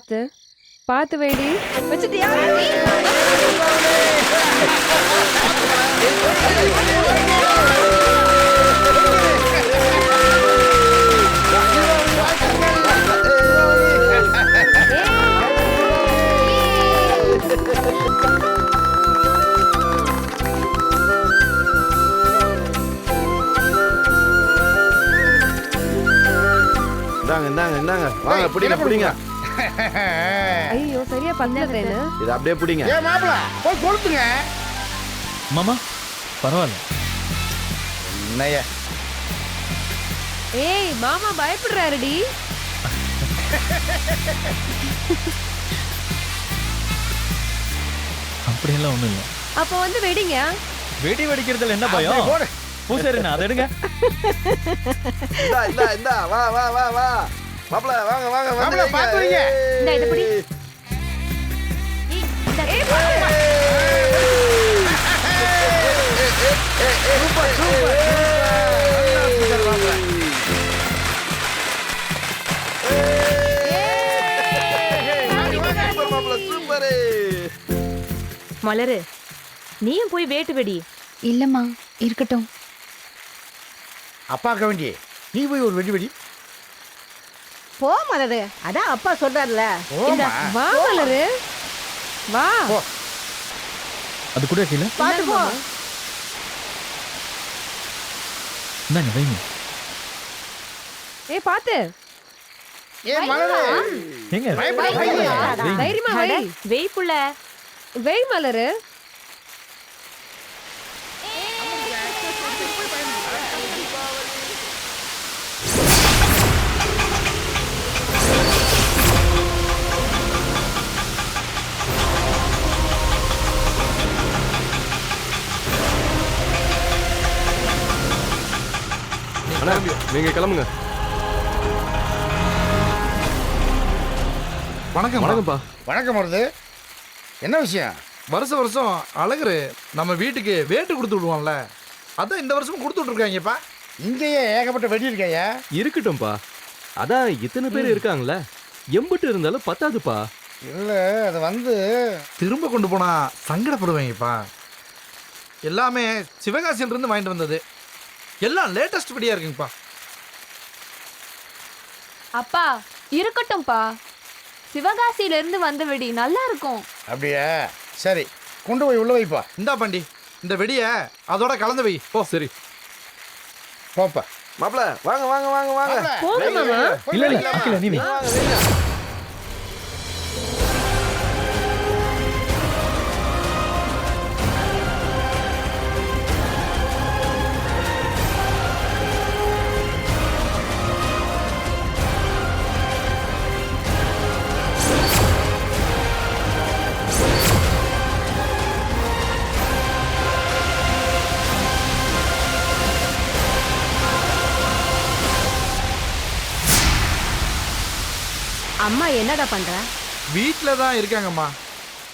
பார்த்து பார்த்து வைடி. வச்சுட்டியா? இந்தாங்க வாங்க பிடிங்க. ஐயோ சரியா பண்ணலன்னு. இது அப்படியே பிடிங்க. ஏ மாப்ள போய் கொளுத்துங்க. மாமா பரவாயில்ல. என்னையா? ஏய் மாமா பயப்படுறாருடி. அப்படியெல்லாம் ஒண்ணும் இல்ல. அப்ப வந்து வெடிங்க. வெடி வெடிக்கிறதுல என்ன பயம்? போடு. பூசாரி நான் அதை எடுங்க. இந்தா வா மாப்ள வாங்க மாப்ள பாத்து வைங்க. இந்த இத பிடி. ஏய் பாருங்க. சூப்பர். மலரு, நீயும் போய் வேட்டு வெடி. இல்லம்மா இருக்கட்டும். அப்பா கவண்டி நீ போய் ஒரு வெடி வெடி. போ மலரு, அதான் அப்பா சொல்றாருல. ஓமா வா மலரு வா. அது கூட கீழே பாத்து போ. இந்தாங்க வைங்க. ஏய் பாத்து. ஏ மலரு எங்க பயப்படாதீங்க. தைரியமா வை. வெய் புள்ள. வை மலரு. நீங்க கிளம்புங்க. வணக்கம்ப்பா. வணக்கம் வருது. என்ன விஷயம்? வருஷம் அழகரு நம்ம வீட்டுக்கு வேட்டு கொடுத்து விடுவான்ல, அதான் இந்த வருஷமும் கொடுத்துட்டு இருக்காங்கப்பா. இங்கேயே ஏகப்பட்ட வெடி இருக்கையா? இருக்கட்டும்பா, அதான் இத்தனை பேர் இருக்காங்களே, எம்பிட்டு இருந்தாலும் பத்தாதுப்பா. இல்ல அது வந்து திரும்ப கொண்டு போனா சங்கடப்படுவாங்கப்பா. எல்லாமே சிவகாசியில இருந்து வாங்கிட்டு வந்தது, எல்லாம் லேட்டஸ்ட் வெடியா இருக்குங்கப்பா. அப்பா இருக்கட்டும்பா, சிவகாசியில இருந்து வந்த வெடி நல்லா இருக்கும். அப்படியா? சரி கொண்டு போய் உள்ள வைப்பா. இந்தா பாண்டி, இந்த வெடிய அதோட கலந்து வை. ஓ சரி. போப்பா. மாப்ள வாங்க போங்க மாமா. இல்ல இல்ல நீ வை. அம்மா என்னடா பண்ற? வீட்டில தான் இருக்காங்கம்மா.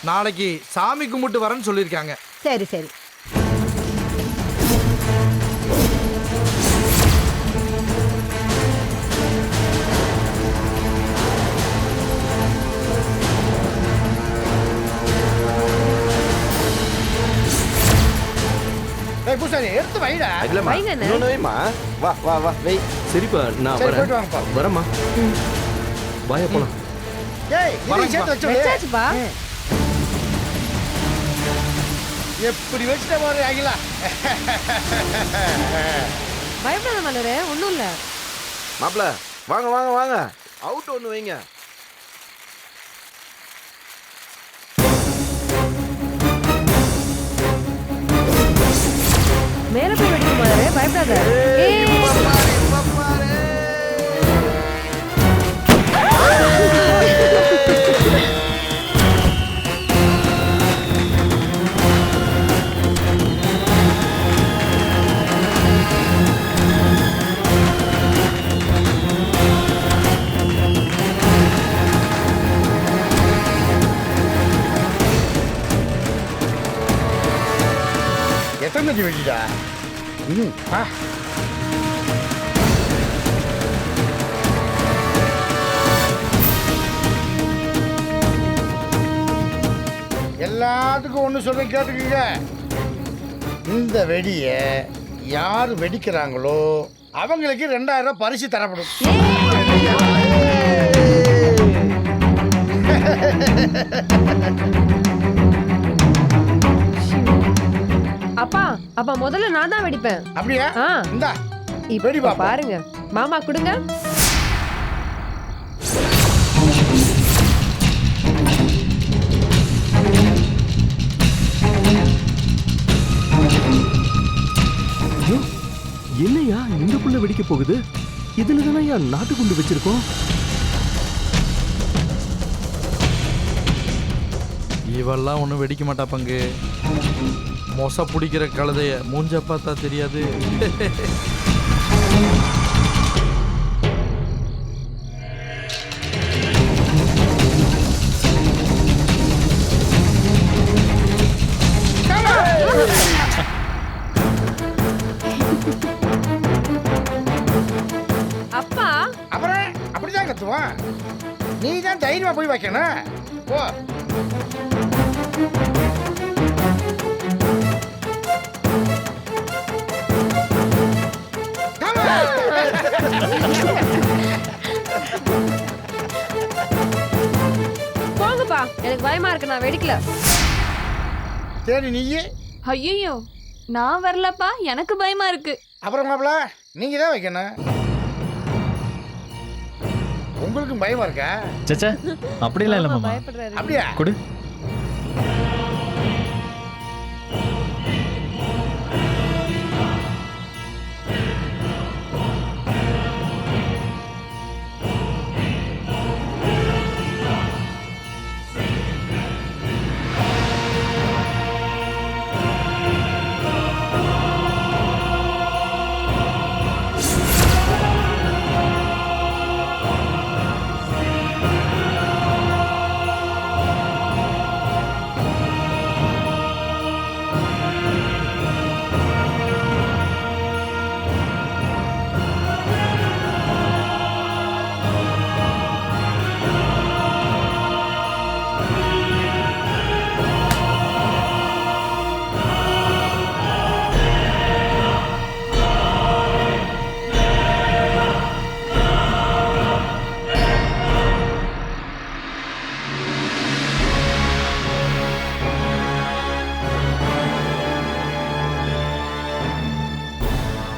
நாளைக்கு சாமி கும்பிட்டு வரேன்னு சொல்லியிருக்காங்க. சரி சரி. ஏய் பூசாரி எடுத்து வைடா. வைங்கண்ணே. இன்னொன்னு வைமா. வா வை. சரிப்பா, நான் சரி வரேன். போயிட்டு வாங்கப்பா. வரேம்மா. வாயா போலாம். ஏய் இதை சேர்த்து வச்சு வை. வச்சாச்சுப்பா. எப்படி வச்சிட்ட பாரு அகிலா. பயப்படாத மலரு, ஒண்ணும் இல்ல. மாப்ள வாங்க அவுட் ஒன்று வைங்க. மேல போய் வெடிக்கும் மலரு, பயப்படாத. ஏய் எத்தனை மணிக்கு வெடிடா? ஆ எல்லாத்துக்கும் ஒன்று சொல்ல கேட்டுக்குங்க. இந்த வெடியை யார் வெடிக்கிறாங்களோ அவங்களுக்கு 2000 ரூபாய் பரிசு தரப்படும். அப்பா அப்பா முதல்ல நான் தான் வெடிப்பேன். அப்படியா? ஆ இந்தா இப்ப வெடி பாப்போம். பாருங்க மாமா கொடுங்க. ஐயோ, என்னையா இந்த புள்ள வெடிக்க போகுது? இதுல தானே நாட்டு குண்டு வச்சிருக்கோம். இவெல்லாம் ஒன்றும் வெடிக்க மாட்டா பங்கு. மொச பிடிக்கிற கழுதைய மூஞ்ச பார்த்தா தெரியாது. அப்பா அப்புறம் அப்படிதான் கத்துவான். நீ தான் தைரியமா போய் வைக்கணும். போ. போங்கப்பா எனக்கு பயமா இருக்கு நான் வெடிக்கல. சரி நீயே. ஐயோ நான் வரலப்பா, எனக்கு பயமா இருக்கு. அப்புறம் மாப்பிள நீங்க தான் வைக்கணும். உங்களுக்கும் பயமா இருக்கா? சச்சா அப்படிலாம் இல்லை மாமா. பயப்படுறாரு. அப்படியா? கொடு.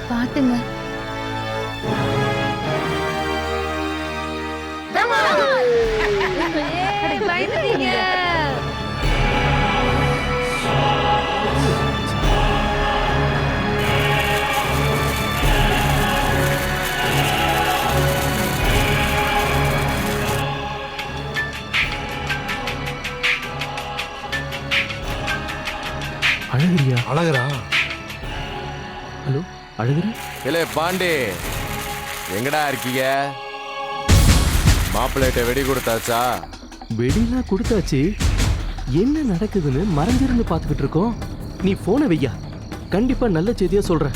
பாத்துங்க. பயந்துட்டீங்க. அழகிரியா? அழகரா? ஹலோ அழகிரி? இல்ல பாண்டி எங்கடா இருக்கீங்க? மாப்பிள்ளைகிட்ட வெடி கொடுத்தாச்சா? வெடிலாம் கொடுத்தாச்சு. என்ன நடக்குதுன்னு மறைஞ்சிருந்து பார்த்துக்கிட்டு இருக்கோம். நீ போனை வையா, கண்டிப்பா நல்ல செய்தியா சொல்றேன்.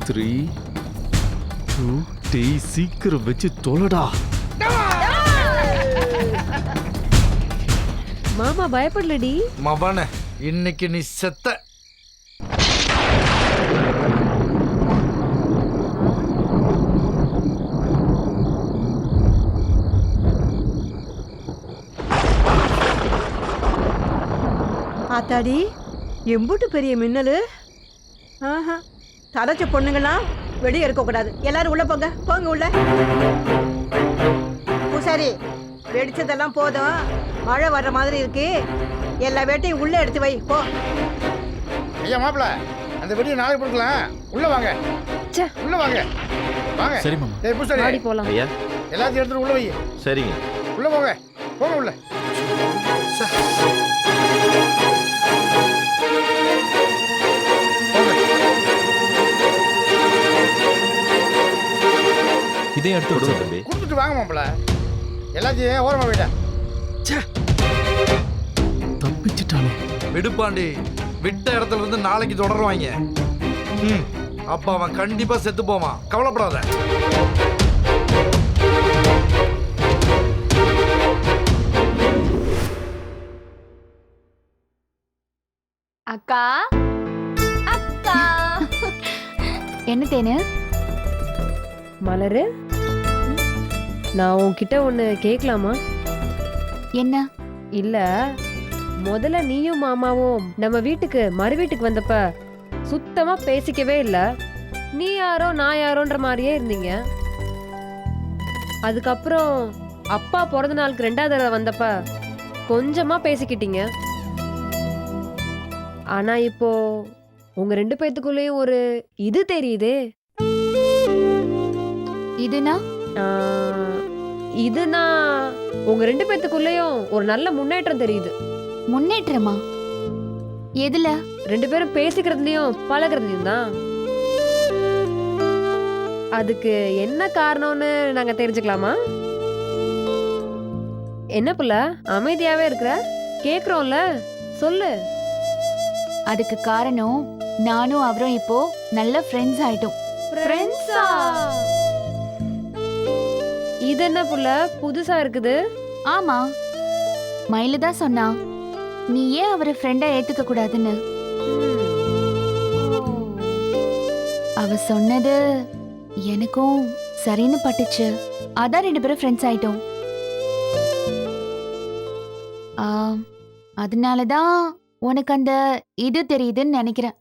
த்ரீ டூ டேய் சீக்கிரம் வச்சு தொலைடா. மாமா பயப்படலடி. மவன இன்னைக்கு நீ செத்த. ஆத்தாடி எம்புட்டு பெரிய மின்னலு. ஆஹா தலைச்ச பொண்ணுங்களாம் வெளியே இருக்கக்கூடாது. எல்லாரும் உள்ள போங்க, போங்க உள்ள. பூசாரி வெடிச்சதெல்லாம் போதும், மழை வர்ற மாதிரி இருக்கு. எல்லா வேட்டையும் உள்ள எடுத்து வை போ. ஐயா மாப்பிள அந்த வெடியை நாளைக்கு கொடுக்கலாம். உள்ள வாங்க. ச்சே. உள்ள வாங்க. வாங்க. சரி மாமா. டேய் பூசாரி வாடி போலாம். ஐயா எல்லாத்தையும் எடுத்துட்டு உள்ள வை. சரிங்க. உள்ள போங்க. போங்க உள்ள. இதையும் எடுத்து விடுவோம். தம்பி கொடுத்துட்டு வாங்க மாப்பிள. எல்லாத்தையும் ஓரமா போயிட்டா. தப்பிச்சிட்டானே. விடுப்பாண்டி, விட்ட இடத்துல இருந்து நாளைக்கு தொடருவாங்க. அப்ப அவன் கண்டிப்பா செத்து போவான், கவலைப்படாத. அக்கா அக்கா என்ன தேனு? மலரு, நான் உன்கிட்ட ஒன்று கேட்கலாமா? என்ன? இல்ல, முதல்ல நீயும் மாமாவும் நம்ம வீட்டுக்கு மறு வீட்டுக்கு வந்தப்ப சுத்தமா பேசிக்கவே இல்ல. நீ யாரோ நான் யாரோன்ற மாதிரியே இருந்தீங்க. அதுக்கப்புறம் அப்பா பிறந்த நாளுக்கு 2வது தடவை வந்தப்ப கொஞ்சமா பேசிக்கிட்டீங்க. ஆனா இப்போ உங்க 2 பேத்துக்குள்ளேயும் ஒரு இது தெரியுதே. இதுனா? இதுனா உங்க 2 பேத்துக்குள்ளேயும் ஒரு நல்ல முன்னேற்றம் தெரியுது. முன்னேற்றமா? எதுல? 2 பேரும் பேசிக்கிறதுலயும் பழகிறதுலயும் தான். அதுக்கு என்ன காரணம்னு நாங்க தெரிஞ்சுக்கலாமா? என்ன புள்ள அமைதியாவே இருக்கிற? கேக்குறோம்ல, சொல்லு. அதுக்கு காரணம் நானும் அவரும் இப்போ நல்ல ஃப்ரெண்ட்ஸ் ஆயிட்டோம். ஃப்ரெண்ட்ஸா? இது என்ன புள்ள புதுசா இருக்குது? ஆமா, மயிலு தான் சொன்னா நீ ஏன் அவரை ஃப்ரெண்டா ஏத்துக்க கூடாதுன்னு. அவ சொன்னது எனக்கும் சரின்னு பட்டுச்சு. அதான் 2 பேரும் ஃப்ரெண்ட்ஸ் ஆயிட்டோம். அதனாலதான் உனக்கு அந்த இது தெரியுதுன்னு நினைக்கிறேன்.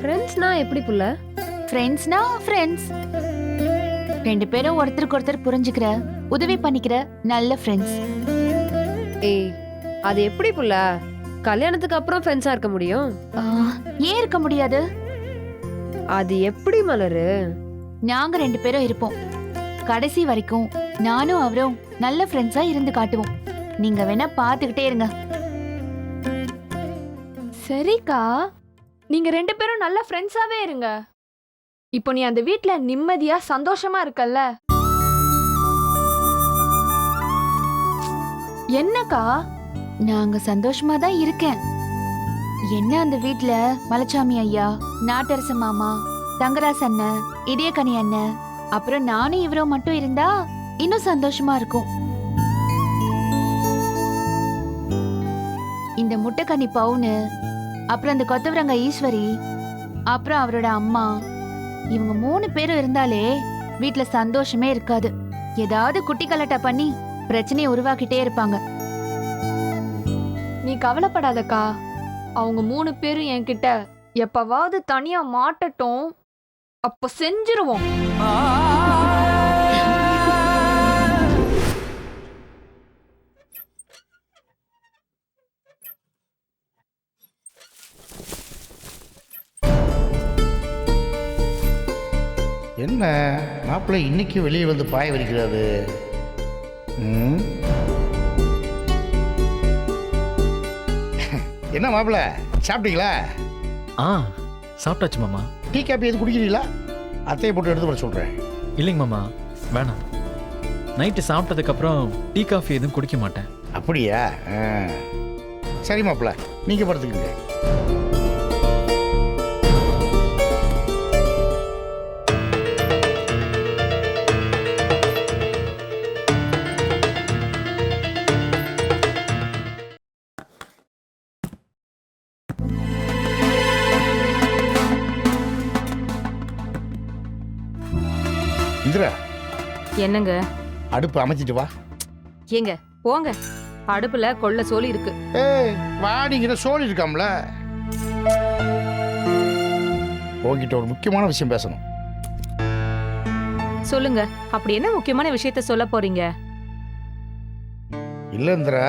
ஃப்ரெண்ட்ஸ்னா எப்படி புள்ள? ஃப்ரெண்ட்ஸ்னா ஃப்ரெண்ட்ஸ். 2 பேரும் ஒருத்தருக்கு ஒருத்தர் புரிஞ்சுக்கிற, உதவி பண்ணிக்கிற நல்ல ஃப்ரெண்ட்ஸ். ஏய், அது எப்படி புள்ள கல்யாணத்துக்கு அப்புறம் ஃப்ரெண்ட்ஸா இருக்க முடியும்? ஏன் இருக்க முடியாது? அது எப்படி மலரு? நாங்க 2 பேரும் இருப்போம். கடைசி வரைக்கும் நானும் அவரும் நல்ல ஃப்ரெண்ட்ஸா இருந்து காட்டுவோம். நீங்க வேணா பாத்துக்கிட்டே இருங்க. சரிக்கா, நீங்க 2 பேரும் நல்ல ஃப்ரெண்ட்ஸாவே இருங்க. இப்போ நீ அந்த வீட்ல நிம்மதியா சந்தோஷமா இருக்கல்ல? என்னக்கா? நாங்க சந்தோஷமா தான் இருக்கேன். என்ன அந்த வீட்ல மலைச்சாமி ஐயா, நாட்டரச மாமா, தங்கராஸ் அண்ணன், இதயக்கனி அண்ணன், அப்புறம் நானும் இவரும் மட்டும் இருந்தா இன்னும் சந்தோஷமா இருக்கும். இந்த முட்டைக்கனி பவுனு, அப்புறம் அந்த கொத்தவரங்க ஈஸ்வரி, அப்புறம் அவரோட அம்மா, இவங்க 3 பேரும் இருந்தாலே வீட்ல சந்தோஷமே இருக்காது. ஏதாவது குட்டி கலட்டா பண்ணி பிரச்சனையை உருவாக்கிட்டே இருப்பாங்க. நீ கவலைப்படாதக்கா, அவங்க 3 பேரும் என்கிட்ட எப்பவாவது தனியா மாட்டட்டும், அப்ப செஞ்சிருவோம். என்ன மாப்பிள்ளை இன்னைக்கு வெளியே வந்து பாய வலிக்கிறாரு? என்ன மாப்பிள்ளை, சாப்பிட்டீங்களா? சாப்பிட்டாச்சு மாமா. டீ காப்பி எதுவும் குடிக்கிறீங்களா? அத்தையை போட்டு எடுத்து வர சொல்கிறேன். இல்லைங்க மாமா, வேணாம். நைட்டு சாப்பிட்டதுக்கப்புறம் டீ காஃபி எதுவும் குடிக்க மாட்டேன். அப்படியா? சரி மாப்பிள்ளை, நீங்கள் படுத்துக்குங்க. இந்திரா, என்னங்க? அடுப்பு அமைச்சிட்டு வா. ஏங்க போங்க, அடுப்புல கொள்ள சோலி இருக்கு. ஏய், வாடிங்கிற சோழி இருக்காம்ல. உங்ககிட்ட ஒரு முக்கியமான விஷயம் பேசணும். சொல்லுங்க, அப்படி என்ன முக்கியமான விஷயத்த சொல்ல போறீங்க? இல்லை இந்திரா,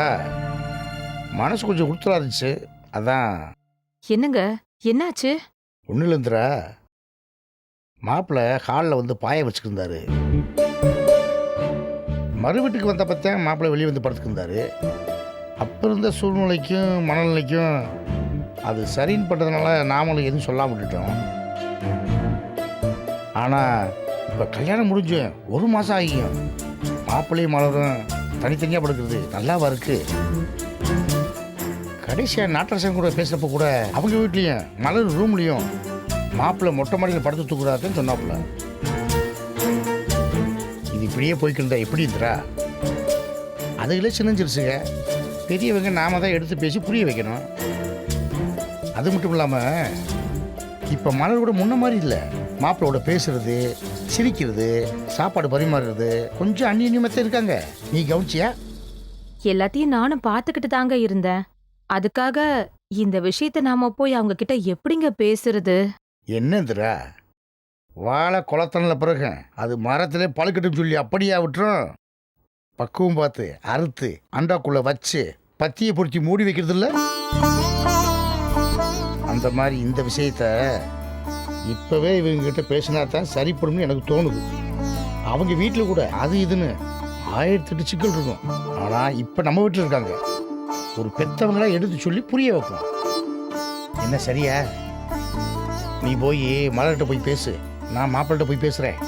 மனசு கொஞ்சம் உறுத்தலா இருந்துச்சு, அதான். என்னங்க, என்னாச்சு? ஒன்றும் இல்லை இந்திரா, மாப்பிள்ளை ஹாலில் வந்து பாய வச்சுக்கிருந்தாரு. மறு வீட்டுக்கு வந்த பார்த்தேன் மாப்பிள்ளை வெளியே வந்து படுத்துக்கிருந்தாரு. அப்போ இருந்த சூழ்நிலைக்கும் மனநிலைக்கும் அது சரின்னு பட்டதுனால நாமளும் எதுவும் சொல்லாம விட்டுட்டோம். ஆனால் இப்போ கல்யாணம் முடிஞ்சு 1 மாதம் ஆகியும் மாப்பிள்ளையும் மலரும் தனித்தனியாக படுக்கிறது நல்லாவா இருக்கு? கடைசியாக நாட்டரசன் கூட பேசுகிறப்ப கூட அவங்க வீட்லேயும் மலர் ரூம்லேயும் மாப்பிள்ளை மொட்டை மாடியில் படுத்து தூக்குறாருன்னு சொன்னாப்புல. இது இப்படியே போய்க்கிருந்தா எப்படி இருந்துரா? அதுகளே சின்னஞ்சிருச்சுங்க. பெரியவங்க நாம தான் எடுத்து பேசி புரிய வைக்கணும். அது மட்டும் இல்லாமல் இப்போ மலர் கூட முன்ன மாதிரி இல்லை. மாப்பிள்ளோட பேசுறது, சிரிக்கிறது, சாப்பாடு பரிமாறுறது கொஞ்சம் அந்நியமாக இருக்காங்க. நீ கவனிச்சியா? எல்லாத்தையும் நானும் பார்த்துக்கிட்டு தாங்க இருந்தேன். அதுக்காக இந்த விஷயத்த நாம போய் அவங்க கிட்ட எப்படிங்க பேசுறது? என்னதுரா, வாழை குளத்தனில் பிறகு அது மரத்திலே பழுக்கட்டுன்னு சொல்லி அப்படியா விட்டுரும்? பக்குவம் பார்த்து அறுத்து அண்டாக்குள்ளே வச்சு பத்தியை பொருத்தி மூடி வைக்கிறது இல்லை? அந்த மாதிரி இந்த விஷயத்த இப்போவே இவங்ககிட்ட பேசினா தான் சரிப்படும்னு எனக்கு தோணுது. அவங்க வீட்டில் கூட அது இதுன்னு 1008 சிக்கல் இருக்கும். ஆனால் இப்போ நம்ம வீட்டில் இருக்காங்க. ஒரு பெத்தவங்களா எடுத்து சொல்லி புரிய வைப்போம். என்ன சரியா? நீ போய் மலர்கிட்ட போய் பேசு, நான் மாப்பிள்கிட்ட போய் பேசுகிறேன்.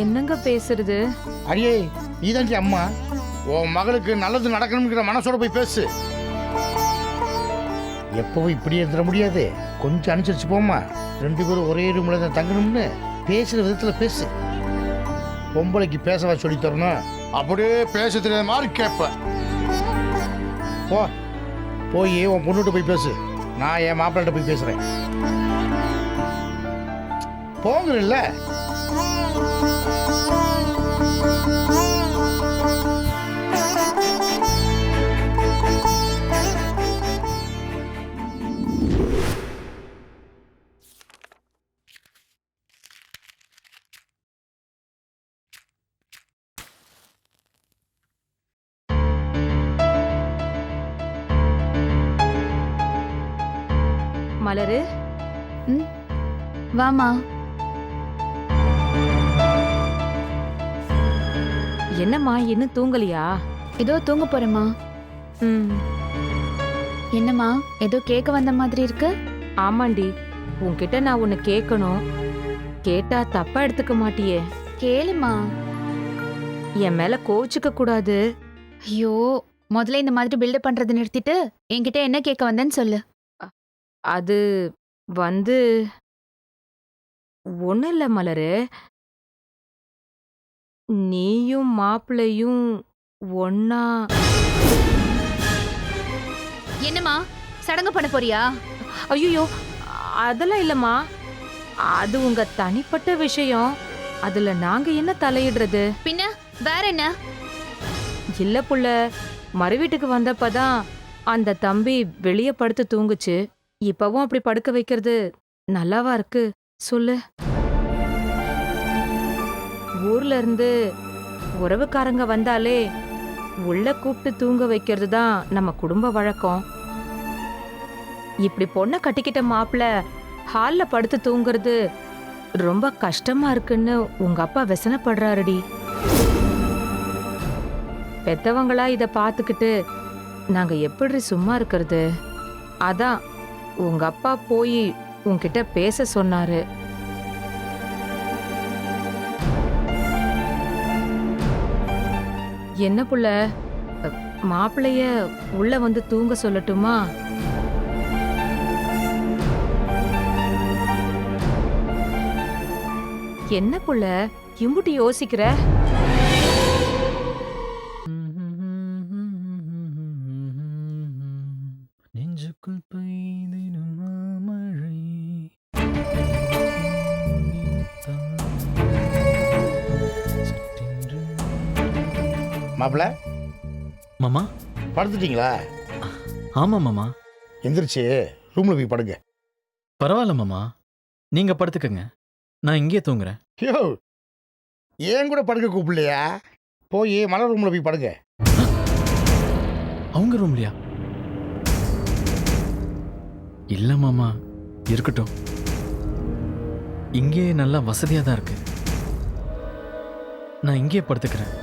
என்னங்க பேசுறது? அடியே, நீதாண்டி அம்மா. உன் மகளுக்கு நல்லது நடக்கணுங்கிற மனசோட போய் பேசு. எப்பவும் இப்படியே இருந்துட முடியாது. கொஞ்சம் அனுசரிச்சு போமா. 2 பேரும் ஒரே ரூம்ல தான் தங்கணும்னு பேசுகிற விதத்தில் பேசு. பொம்பளைக்கு பேசவா சொல்லி தரணும். அப்படியே பேச தெரியாத மாதிரி கேட்ப. போய் உன் பொண்ணுகிட்ட போய் பேசு, நான் என் மாப்பிள்ளைகிட்ட போய் பேசுகிறேன். போங்கல்ல. மலரு, வாமா. என்னம்மா இன்னும் தூங்கலையா? ஏதோ தூங்க போறேம்மா. ம், என்னம்மா ஏதோ கேட்க வந்த மாதிரி இருக்கு? ஆமாண்டி, உன்கிட்ட நான் ஒன்னு கேட்கணும். கேட்டா தப்பா எடுத்துக்க மாட்டியே? கேளுமா. என் மேல கோச்சுக்க கூடாது. ஐயோ, முதல்ல இந்த மாதிரி பில்டப் பண்றதை நிறுத்திட்டு என்கிட்ட என்ன கேட்க வந்தேன்னு சொல்லு. அது வந்து ஒன்றும் இல்லை மலரு. நீயும் மாப்பிள்ளையும் ஒன்னா. என்னம்மா சடங்கு பண்ண போறியா? ஐயோ, அதெல்லாம் இல்லைம்மா. அது உங்க தனிப்பட்ட விஷயம். அதுல நாங்க என்ன தலையிடுறது? பின்ன வேற என்ன? இல்ல புள்ள, மறு வீட்டுக்கு வந்தப்பதான் அந்த தம்பி வெளியே படுத்து தூங்குச்சு. இப்பவும் அப்படி படுக்க வைக்கிறது நல்லாவா இருக்கு சொல்லு? ஊர்ல இருந்து உறவுக்காரங்க வந்தாலே உள்ள கூப்பிட்டு தூங்க வைக்கிறது தான் நம்ம குடும்ப வழக்கம். இப்படி பொண்ணை கட்டிக்கிட்ட மாப்பிள்ள ஹால்ல படுத்து தூங்குறது ரொம்ப கஷ்டமா இருக்குன்னு உங்க அப்பா வெசனப்படுறாருடி. பெத்தவங்களா இத பாத்துக்கிட்டு நாங்க எப்படி சும்மா இருக்கிறது? அதான் உங்க அப்பா போய் உன்கிட்ட பேச சொன்னாரு. என்ன புள்ள, மாப்பிளைய உள்ள வந்து தூங்க சொல்லட்டுமா? என்ன புள்ள இம்புட்டு யோசிக்கிற? நெஞ்சுக்குள் பெய்திடும் மாமழை. மாப்பிள்ள மாமா. படுத்துட்டீங்களா? ஆமா மாமா. எந்திரிச்சு ரூம்ல போய் படுங்க. பரவாயில்ல மாமா, நீங்க படுத்துக்கங்க, நான் இங்கேயே தூங்குறேன். யோ, ஏன் கூட படுக்க கூப்பிடலையா? போய் மலர் ரூம்ல போய் படுங்க. அவங்க ரூம்லையா? இல்ல மாமா, இருக்கட்டும். இங்கே நல்லா வசதியா தான் இருக்கு. நான் இங்கேயே படுத்துக்கிறேன்.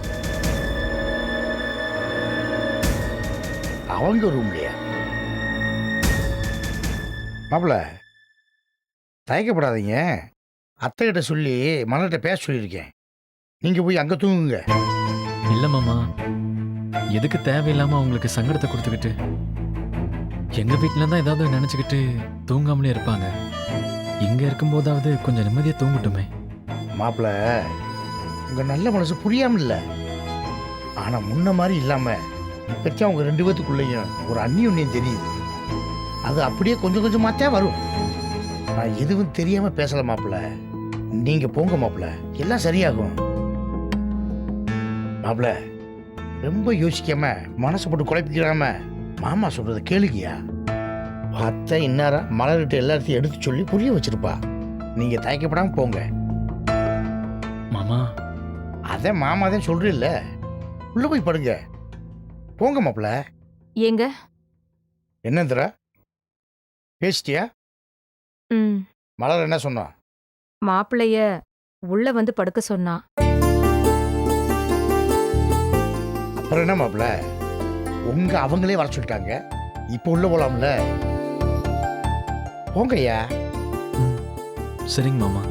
அவங்க ரூம்லையா? மாப்பிள்ள தயக்கப்படாதீங்க. அத்தைகிட்ட சொல்லி மலர்கிட்ட பேச சொல்லியிருக்கேன். நீங்கள் போய் அங்கே தூங்குங்க. இல்ல மாமா, எதுக்கு தேவையில்லாம அவங்களுக்கு சங்கடத்தை கொடுத்துக்கிட்டு? எங்க வீட்டில் தான் ஏதாவது நினச்சிக்கிட்டு தூங்காமலே இருப்பாங்க. இங்க இருக்கும்போதாவது கொஞ்சம் நிம்மதியாக தூங்கட்டுமே. மாப்பிள்ள உங்க நல்ல மனசு புரியாம இல்லை, ஆனா முன்ன மாதிரி இல்லாம இப்பச்சா அவங்க 2 பேத்துக்குள்ளேயும் ஒரு அந்நியுன்யம் தெரியுது. அது அப்படியே கொஞ்சம் கொஞ்சமாத்தான் வரும். நான் எதுவும் தெரியாம பேசல மாப்பிள்ள. நீங்க போங்க மாப்பிள்ள, எல்லாம் சரியாகும். மாப்பிள்ள ரொம்ப யோசிக்காம மனசு போட்டு குழப்பிக்கிறாம மாமா சொல்றதை கேளுக்கியா. அத்தை இன்னாரா மலர்கிட்ட எல்லாத்தையும் எடுத்து சொல்லி புரிய வச்சிருப்பா. நீங்க தயக்கப்படாம போங்க. மாமா, அதான் மாமா தான் சொல்றீல்ல, உள்ள போய் படுங்க. போங்க மாப்பிள்ள. ஏங்க? என்னந்திரா பேசிட்டியா? ம். மலர் என்ன சொன்னா? மாப்பிள்ளைய உள்ள வந்து படுக்க சொன்னா. அப்புறம் என்ன மாப்பிள்ள, உங்க அவங்களே வர சொல்லிட்டாங்க, இப்போ உள்ள போலாம்ல. போங்கய்யா. சரிங்க மாமா.